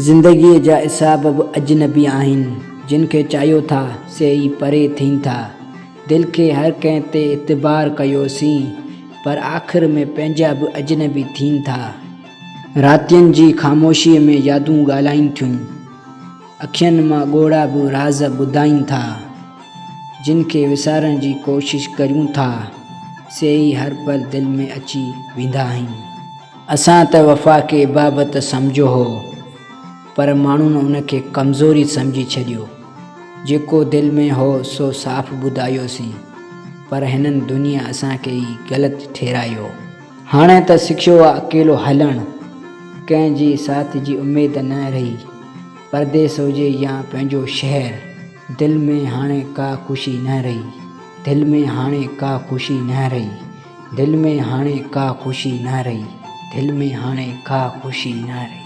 ज़िंदगीअ जा हिसाब बि अजनबी आहिनि, जिन खे चाहियो था से ई परे थियनि था। दिलि खे हर कंहिं ते एतिबार कयोसीं, पर आख़िर में पंहिंजा बि अजनबी थियनि था। रातियुनि जी ख़ामोशीअ में यादूं ॻाल्हाइनि थियूं, अखियुनि मां ॻोढ़ा बि राज़ ॿुधाइनि था। जिन खे विसारण जी कोशिश करियूं था, से ई हर पल दिलि में अची वेंदा आहिनि। असां त वफ़ा खे इबाबत सम्झियो हो, पर माण्हुनि उन खे कमज़ोरी सम्झी छॾियो। जेको दिलि में हो सो साफ़ ॿुधायोसीं, पर हिननि दुनिया असांखे ई ग़लति ठहिरायो। हाणे त सिखियो आहे अकेलो हलणु, कंहिंजी साथ जी उमेद न रही। परदेस हुजे या पंहिंजो शहर, दिलि में हाणे का ख़ुशी न रही। दिलि में हाणे का ख़ुशी न रही। दिलि में हाणे का ख़ुशी न रही। दिलि में हाणे का ख़ुशी न रही।